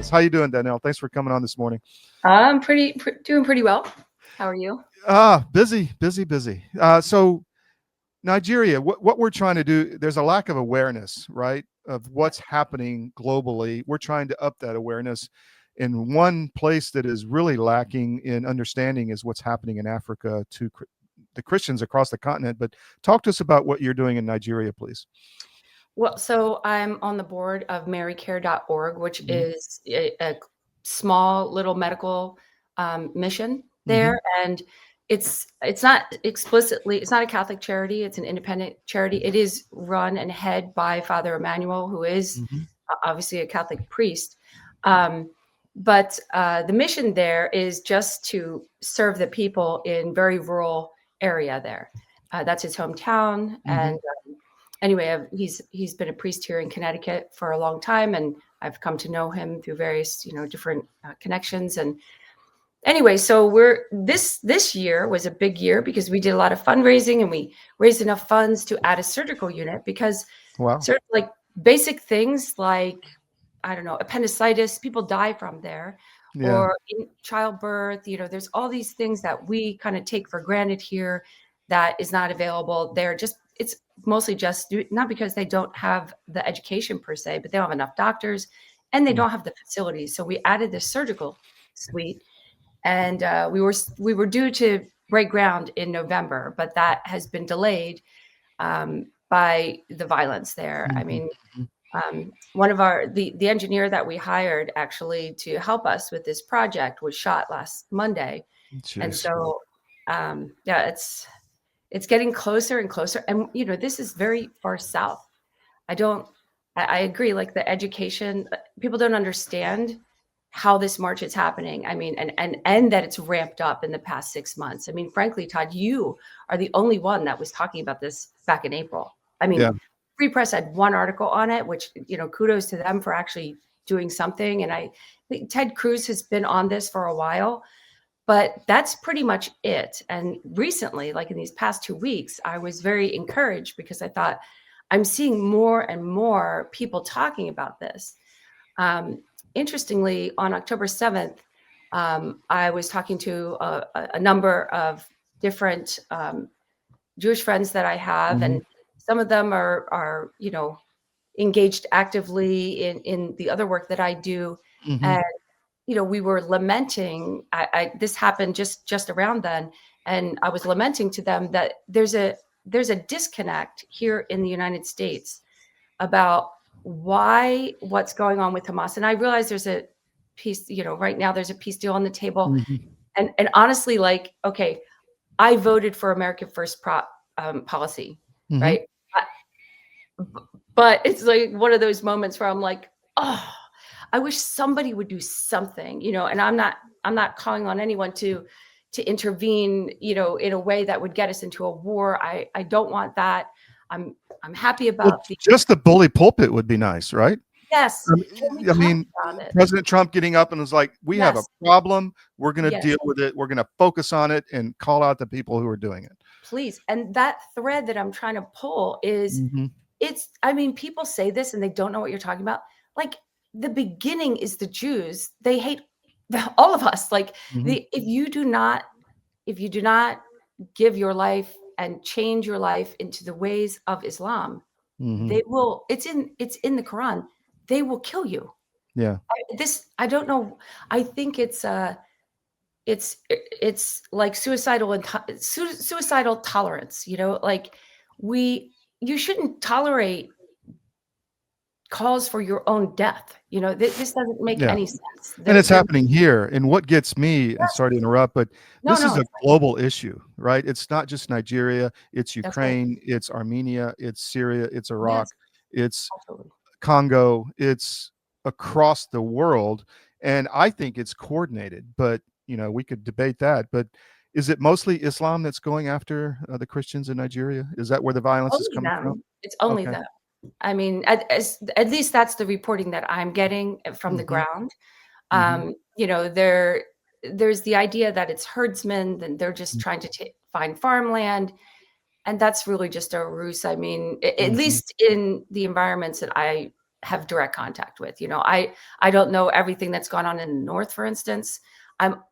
Rhoads. How you doing, Danele? Thanks for coming on this morning. I'm doing pretty well. How are you? Busy, busy, busy. So Nigeria, what we're trying to do, there's a lack of awareness, right, of Yeah. what's happening globally. We're trying to up that awareness. And one place that is really lacking in understanding is what's happening in Africa to the Christians across the continent. But talk to us about what you're doing in Nigeria, please. Well, so I'm on the board of marycare.org, which Mm-hmm. is a small little medical mission Mm-hmm. there, and it's not explicitly, it's not a Catholic charity. It's an independent charity. It is run and head by Father Emmanuel, who is Mm-hmm. obviously a Catholic priest. Um, but the mission there is just to serve the people in very rural area there. That's his hometown, Mm-hmm. and anyway, he's been a priest here in Connecticut for a long time, and I've come to know him through various different connections. And anyway, so we're this year was a big year because we did a lot of fundraising and we raised enough funds to add a surgical unit because Wow. sort of like basic things like, I don't know, appendicitis, people die from there, Yeah. or in childbirth, there's all these things that we kind of take for granted here that is not available there. It's mostly just not because they don't have the education per se, but they don't have enough doctors and they don't have the facilities. So we added this surgical suite, and we were due to break ground in November, but that has been delayed by the violence there. I Mm-hmm. mean, one of the engineer that we hired actually to help us with this project was shot last Monday, and Jeez. so yeah, it's getting closer and closer, and this is very far south. I don't. I agree. Like the education, people don't understand how this march is happening. I mean, and that it's ramped up in the past 6 months. I mean, frankly, Todd, you are the only one that was talking about this back in April. I Yeah. mean, Free Press had one article on it, which kudos to them for actually doing something. And I think Ted Cruz has been on this for a while, but that's pretty much it. And recently, like in these past 2 weeks, I was very encouraged because I thought I'm seeing more and more people talking about this. Interestingly, on October 7th, I was talking to a number of different Jewish friends that I have, Mm-hmm. and some of them are engaged actively in the other work that I do. Mm-hmm. And we were lamenting. This happened just around then, and I was lamenting to them that there's a disconnect here in the United States about what's going on with Hamas. And I realize there's a peace, right now there's a peace deal on the table. Mm-hmm. And honestly, like, okay, I voted for American First policy, Mm-hmm. right? But it's like one of those moments where I'm like, oh, I wish somebody would do something, and I'm not calling on anyone to intervene, in a way that would get us into a war. I don't want that. I'm happy Well, about the just the bully pulpit would be nice, right? yes. I Can we mean, I talk mean, about it? President Trump getting up and was like, "We have a Yes, problem. We're going to yes, deal with it. We're going to focus on it and call out the people who are doing it." please. And that thread that I'm trying to pull is Mm-hmm. I mean, people say this and they don't know what you're talking about. Like the beginning is the Jews. They hate all of us. Like Mm-hmm. if you do not give your life and change your life into the ways of Islam, Mm-hmm. they will. It's in the Quran. They will kill you. Yeah. I don't know. I think it's like suicidal tolerance. Like we you shouldn't tolerate calls for your own death. This doesn't make Yeah. any sense. And it's There happening here. And what gets me, and yes. sorry to interrupt, but No, this no, is a it's global issue, right? It's not just Nigeria, it's that's right. Ukraine, it's Armenia, it's Syria, it's Iraq, Yes, it's absolutely. Congo, it's across the world. And I think it's coordinated, but we could debate that. But is it mostly Islam that's going after the Christians in Nigeria? Is that where the violence is Only coming from? them. It's only Okay. them. I mean, at least that's the reporting that I'm getting from the Hmm. ground. Hmm. There's the idea that it's herdsmen, and they're just trying to find farmland, and that's really just a ruse. I mean, at Hmm. least in the environments that I have direct contact with. I don't know everything that's gone on in the North, for instance. I'm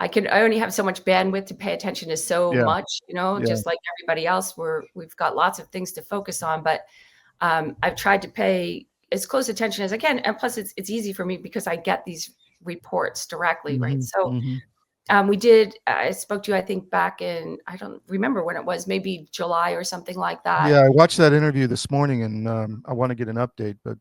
I only have so much bandwidth to pay attention to so Yeah. much, Yeah. just like everybody else. We've got lots of things to focus on, but I've tried to pay as close attention as I can. And plus it's easy for me because I get these reports directly, right? So I spoke to you, I think back in, I don't remember when it was, maybe July or something like that. Yeah, I watched that interview this morning, and I want to get an update, but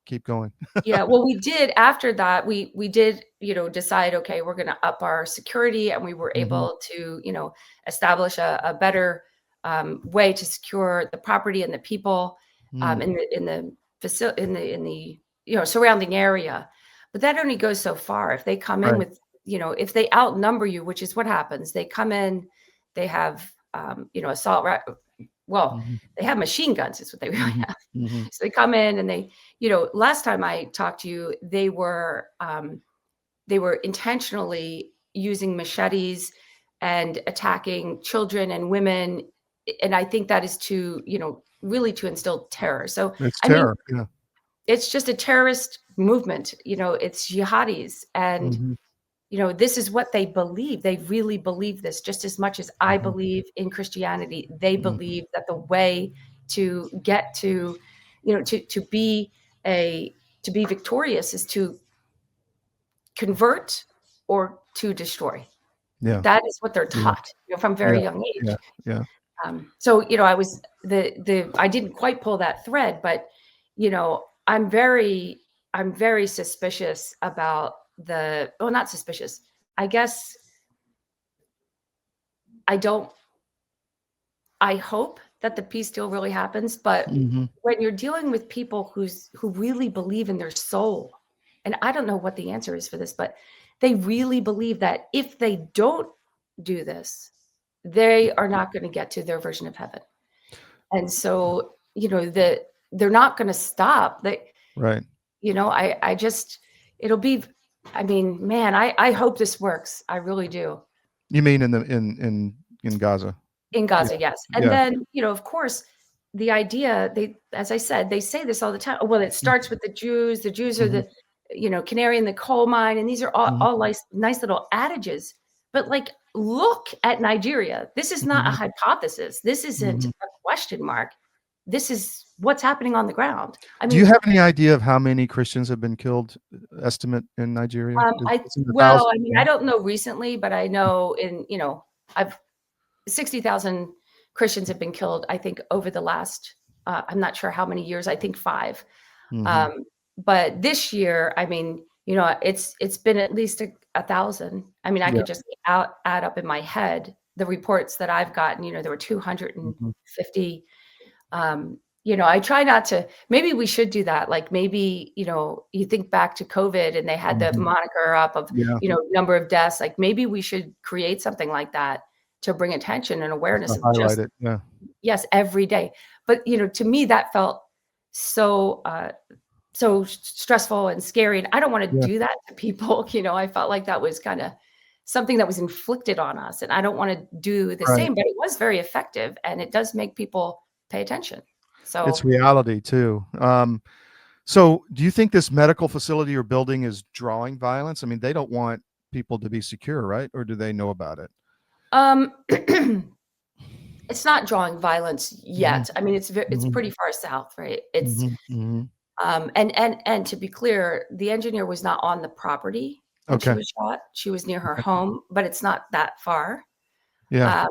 keep going. Yeah, well, we did after that, we did, decide, okay, we're going to up our security, and we were able to, establish a better way to secure the property and the people in the facility in the surrounding area. But that only goes so far. If they come in Right. with, if they outnumber you, which is what happens, they come in, they have assault. Well, they have machine guns, is what they really have. So they come in and they, last time I talked to you, they were intentionally using machetes and attacking children and women. And I think that is to, really to instill terror. So, It's I mean, terror. Yeah. it's just a terrorist movement, it's jihadis. And, this is what they believe. They really believe this just as much as I believe in Christianity. They believe that the way to get to, to be victorious is to convert or to destroy. Yeah. That is what they're taught, from very young age. Yeah. Yeah. So, I was I didn't quite pull that thread, but, I'm very suspicious about not suspicious. I guess I hope that the peace deal really happens, but when you're dealing with people who really believe in their soul, and I don't know what the answer is for this, but they really believe that if they don't do this, they are not going to get to their version of heaven. And so, they're not going to stop. Right. I just, it'll be, I mean, man, I hope this works. I really do. You mean in Gaza? In Gaza, yes. And Yeah. then, of course, the idea, as I said, they say this all the time. Oh, well, it starts with the Jews. The Jews are the, canary in the coal mine. And these are all nice little adages. But like, look at Nigeria. This is not a hypothesis. This isn't a question mark. This is what's happening on the ground. I mean, do you have any idea of how many Christians have been killed, estimate in Nigeria? I mean, I don't know recently, but I know I've 60,000 Christians have been killed, I think, over the last, I'm not sure how many years, I think 5. But this year, I mean, it's been at least 1,000. I mean, I could just add up in my head the reports that I've gotten, there were 250. I try not to, maybe we should do that. Like maybe, you think back to COVID and they had the moniker up of, number of deaths. Like maybe we should create something like that to bring attention and awareness of highlight it. Yeah. Yes, every day. But, to me, that felt so stressful and scary. And I don't want to do that to people. I felt like that was kind of something that was inflicted on us. And I don't want to do the same, but it was very effective. And it does make people pay attention. So it's reality too. So do you think this medical facility or building is drawing violence? I mean, they don't want people to be secure, right? Or do they know about it? It's not drawing violence yet. I mean, it's pretty far south, right? It's and to be clear, the engineer was not on the property when she was shot. She was near her home, but it's not that far. Yeah.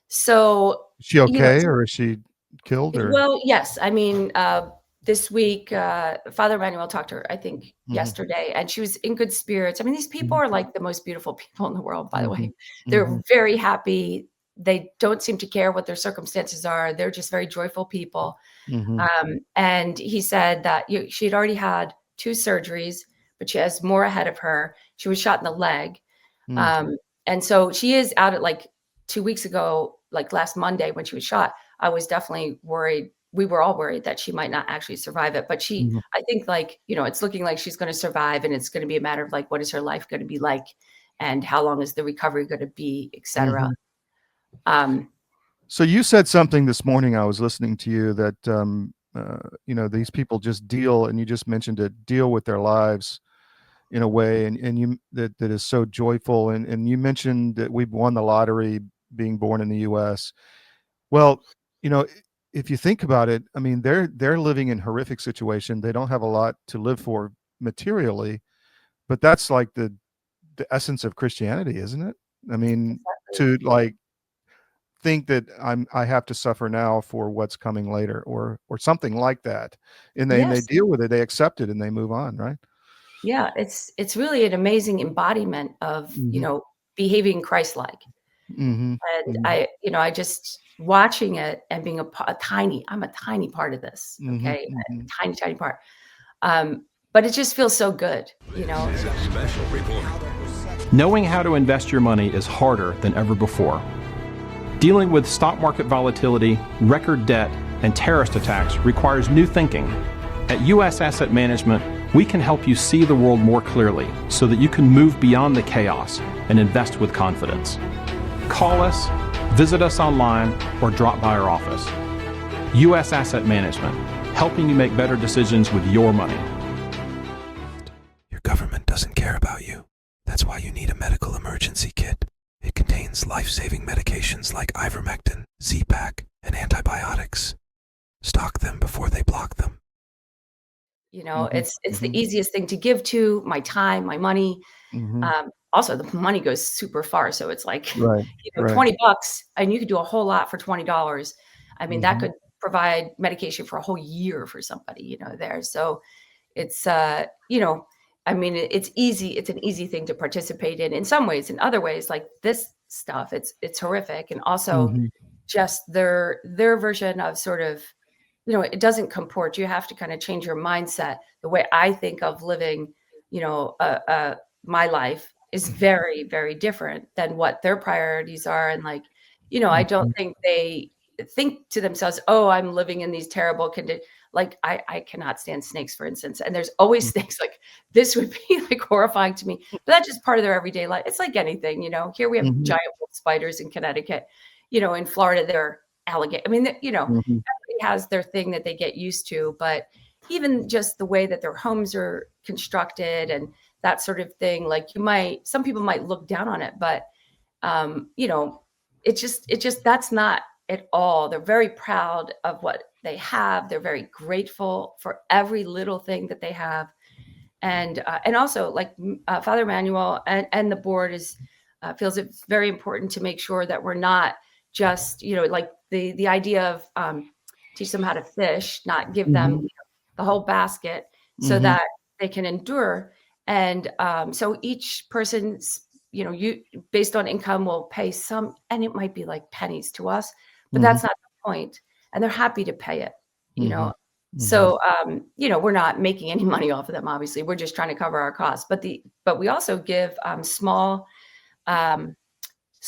So is she okay, or is she killed? Or? Well, yes. I mean, this week, Father Emmanuel talked to her, I think, yesterday, and she was in good spirits. I mean, these people are like the most beautiful people in the world, by the way. They're very happy. They don't seem to care what their circumstances are. They're just very joyful people. And he said that she had already had 2 surgeries, but she has more ahead of her. She was shot in the leg. And so she is out at, like, 2 weeks ago, like last Monday when she was shot. I was definitely worried. We were all worried that she might not actually survive it. But she, I think, like, it's looking like she's going to survive, and it's going to be a matter of, like, what is her life going to be like, and how long is the recovery going to be, et cetera. So you said something this morning, I was listening to you, that these people just deal, and you just mentioned it, deal with their lives in a way, and you that is so joyful. And you mentioned that we've won the lottery being born in the US. Well, you know, if you think about it, I mean, they're living in horrific situation. They don't have a lot to live for materially, but that's like the essence of Christianity, isn't it? I mean, Exactly. to like think that I have to suffer now for what's coming later, or something like that, and they Yes. deal with it, they accept it, and they move on, right? Yeah. It's really an amazing embodiment of, Mhm. behaving Christ-like. Mhm. And Mhm. I just watching it and being I'm a tiny part of this. Mhm. Okay. Mhm. A tiny, tiny part. But it just feels so good, This is a special report. Knowing how to invest your money is harder than ever before. Dealing with stock market volatility, record debt, and terrorist attacks requires new thinking. At U.S. Asset Management, we can help you see the world more clearly so that you can move beyond the chaos and invest with confidence. Call us, visit us online, or drop by our office. U.S. Asset Management, helping you make better decisions with your money. Your government doesn't care about you. That's why you need a medical emergency kit. It contains life-saving medications like ivermectin, Z-Pak, and antibiotics. Stock them before they block them. Mhm. It's the Mhm. easiest thing to give to my time, my money. Mhm. Also, the money goes super far. So it's like, Right. Right. $20 and you could do a whole lot for $20. I mean, that Mhm. could provide medication for a whole year for somebody, there. So it's, I mean, it's easy. It's an easy thing to participate in some ways. In other ways, like this stuff, it's horrific. And also Mhm. just their version of sort of, it doesn't comport. You have to kind of change your mindset. The way I think of living, my life is very, very different than what their priorities are. And like, I don't Mhm. think they think to themselves, "Oh, I'm living in these terrible conditions." Like I cannot stand snakes, for instance, and there's always snakes. Like this would be like horrifying to me, but that's just part of their everyday life. It's like anything. Here we have Mhm. giant wolf spiders in Connecticut. In Florida, they're alligator. I mean, Mhm. everybody has their thing that they get used to, but even just the way that their homes are constructed and that sort of thing, like some people might look down on it, but um, you know, it just that's not at all. They're very proud of what they have. They're very grateful for every little thing that they have, and also like Father Emmanuel and the board feels it's very important to make sure that we're not just like the idea of teach them how to fish, not give them Mhm. the whole basket so Mhm. that they can endure. And so each person's you based on income will pay some, and it might be like pennies to us, but Mhm. that's not the point. And they're happy to pay it. You Mhm. know, Mhm. so, we're not making any money off of them, obviously. We're just trying to cover our costs. But we also give um, small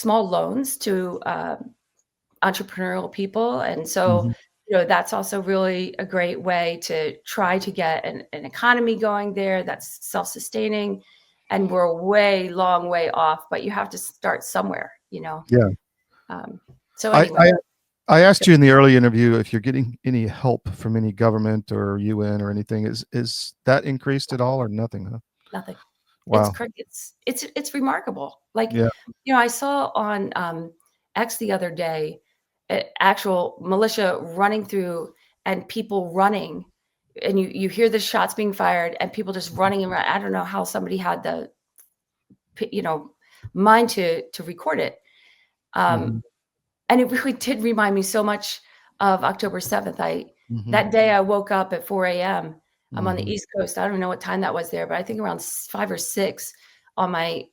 loans to entrepreneurial people, and so Mhm. that's also really a great way to try to get an economy going there that's self-sustaining. And we're long way off, but you have to start somewhere. Yeah. Um, so I anyway, I I asked you in the early interview if you're getting any help from any government or UN or anything. Is that increased at all or nothing, huh? nothing. It's Wow. crickets. It's remarkable. Like, Yeah. I saw on X the other day, actual militia running through and people running, and you hear the shots being fired and people just running around. I don't know how somebody had the you know mind to record it. Um, Mhm. and it really did remind me so much of October 7th. Mhm. That day I woke up at 4 a.m. I'm on the Mhm. East Coast. I don't know what time that was there, but I think around 5 or 6 on my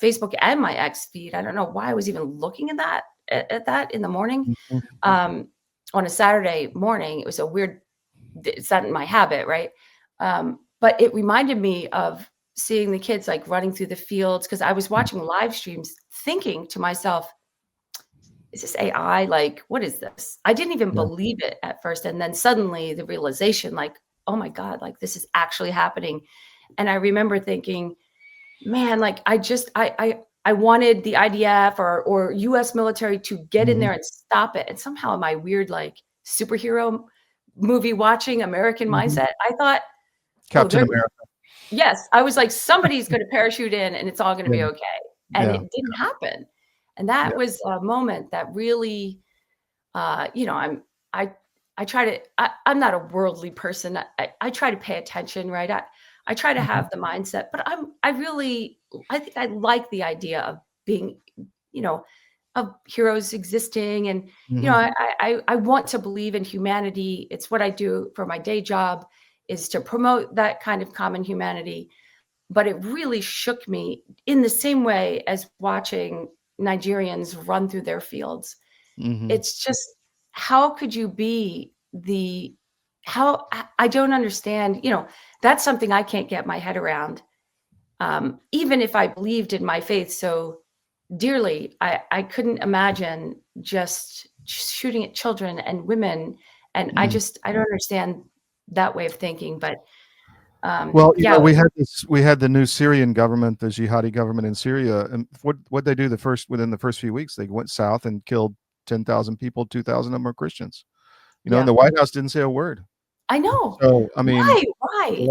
Facebook and my X feed. I don't know why I was even looking at that in the morning. Mhm. Um, on a Saturday morning. It was a weird it's not in my habit, right? But it reminded me of seeing the kids like running through the fields because I was watching live streams thinking to myself, is this AI? Like, what is this? I didn't even Yeah. believe it at first. And then suddenly the realization, like, oh my God, like this is actually happening. And I remember thinking, man, like I wanted the IDF or US military to get in Mhm. there and stop it. And somehow in my weird like superhero movie watching American mindset. I thought, Captain America. yes, I was like, somebody's going to parachute in and it's all going to be okay. And Yeah. it didn't happen. And that was a moment that really, I try to, I'm not a worldly person. I try to pay attention, right? I try to have the mindset, but I think I like the idea of being, of heroes existing. And, I want to believe in humanity. It's what I do for my day job, is to promote that kind of common humanity. But it really shook me in the same way as watching Nigerians run through their fields. It's just, how could you be I don't understand, that's something I can't get my head around. Even if I believed in my faith so dearly, I couldn't imagine just shooting at children and women. And I don't understand that way of thinking. But well, we had the new Syrian government, the jihadi government in Syria, and what they do within the first few weeks, they went south and killed 10,000 people. 2,000 of them are Christians. And the White House didn't say a word. I know. So I mean, why?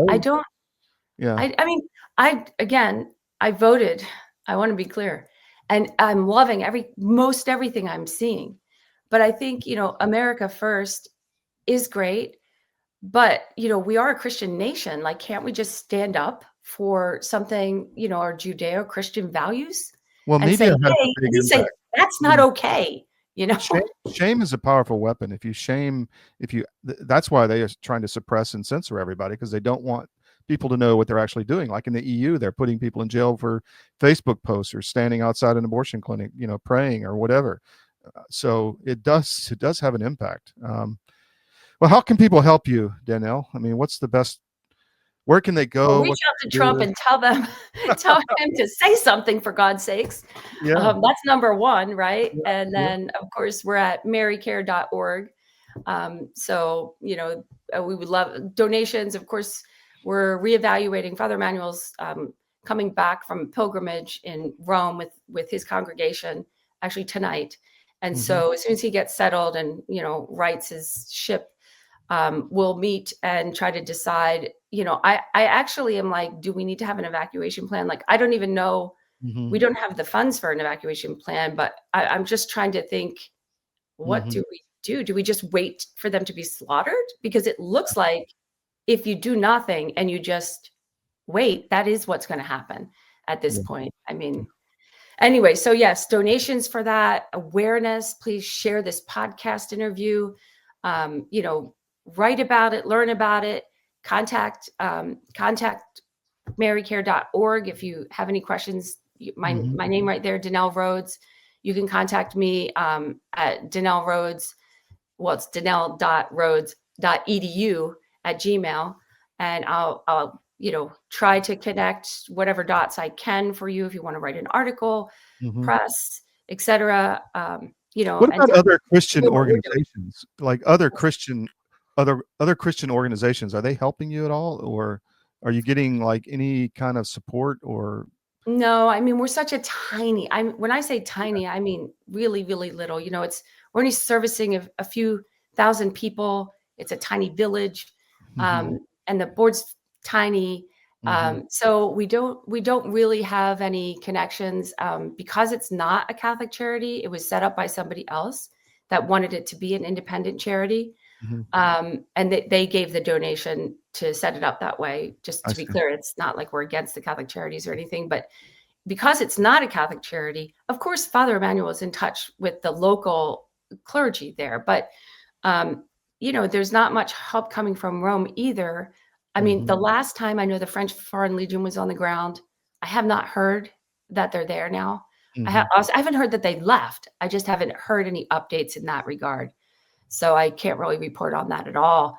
I don't. Yeah. I mean, I voted. I want to be clear, and I'm loving most everything I'm seeing. But I think, America first is great. But, we are a Christian nation. Like, can't we just stand up for something, our Judeo-Christian values? Well, and media say, has hey, a big and say, impact. that's not okay. Shame is a powerful weapon. If you shame, that's why they are trying to suppress and censor everybody, because they don't want people to know what they're actually doing. Like in the EU, they're putting people in jail for Facebook posts or standing outside an abortion clinic, praying or whatever. So it does have an impact. Well, how can people help you, Danele? I mean, what's the best? Where can they go? Reach out to Trump and tell him to say something, for God's sakes. Yeah. That's number one, right? Yeah, and then, of course, we're at marycare.org. So, we would love donations. Of course, we're reevaluating. Father Emmanuel's coming back from pilgrimage in Rome with his congregation, actually tonight. And so as soon as he gets settled and, rights his ship, we'll meet and try to decide, I actually am like, do we need to have an evacuation plan? Like, I don't even know. We don't have the funds for an evacuation plan, but I'm just trying to think, what do we do? Do we just wait for them to be slaughtered? Because it looks like if you do nothing and you just wait, that is what's going to happen at this point. I mean, anyway, so yes, donations for that, awareness. Please share this podcast interview. Write about it, learn about it, contact marycare.org if you have any questions. My name right there, Danele Rhoads. You can contact me at Danele Rhoads. Well, it's danele.rhoads.edu at Gmail. And I'll try to connect whatever dots I can for you if you want to write an article, press, etc. What about other Christian organizations? Like other Christian organizations, are they helping you at all, or are you getting like any kind of support? Or no, I mean, we're such a tiny. When I say tiny, I mean really, really little. We're only servicing a few thousand people. It's a tiny village, and the board's tiny. So we don't really have any connections because it's not a Catholic charity. It was set up by somebody else that wanted it to be an independent charity. And they gave the donation to set it up that way. Just to be clear, it's not like we're against the Catholic charities or anything, but because it's not a Catholic charity, of course, Father Emmanuel is in touch with the local clergy there, but there's not much help coming from Rome either. I mean, the last time I know the French Foreign Legion was on the ground, I have not heard that they're there now. I haven't heard that they left. I just haven't heard any updates in that regard. So I can't really report on that at all.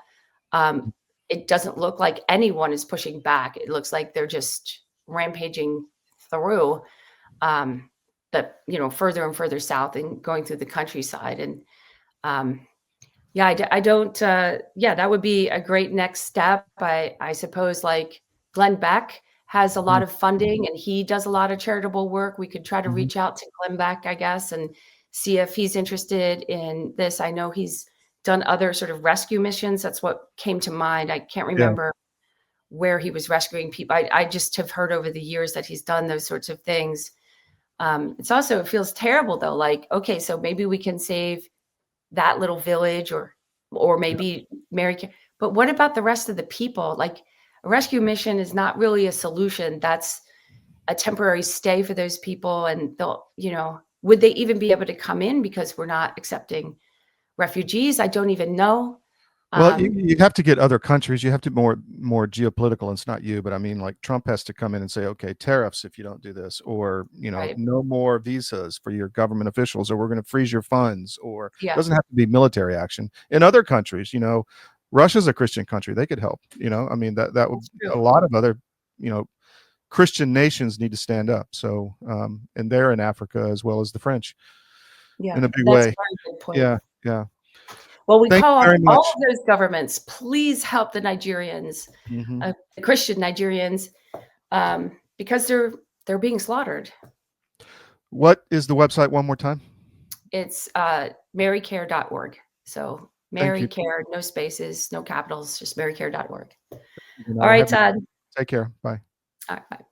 It doesn't look like anyone is pushing back. It looks like they're just rampaging through, further and further south and going through the countryside. And I don't. That would be a great next step. I suppose like Glenn Beck has a lot of funding and he does a lot of charitable work. We could try to reach out to Glenn Beck, I guess, and see if he's interested in this. I know he's done other sort of rescue missions. That's what came to mind. I can't remember where he was rescuing people. I just have heard over the years that he's done those sorts of things. It feels terrible though. Like, okay, so maybe we can save that little village or maybe Mary. But what about the rest of the people? Like, a rescue mission is not really a solution. That's a temporary stay for those people. And they'll, would they even be able to come in because we're not accepting refugees? I don't even know. Well, you have to get other countries. You have to more geopolitical. And it's not you, but I mean, like Trump has to come in and say, okay, tariffs if you don't do this, or Right. no more visas for your government officials, or we're going to freeze your funds, or it Yeah. doesn't have to be military action. In other countries, Russia's a Christian country. They could help. I mean, that would true. a lot of other Christian nations need to stand up. So, and they're in Africa as well as the French, Yeah, in a big that's way. a very good point. Yeah. Well, we Thank call you very on all much. of those governments, please help the Nigerians, Mhm. the Christian Nigerians, because they're being slaughtered. What is the website one more time? It's marycare.org. So Thank you. marycare, no spaces, no capitals, just marycare.org. You know, All right, have a- Todd. Take care. Bye. All right, bye.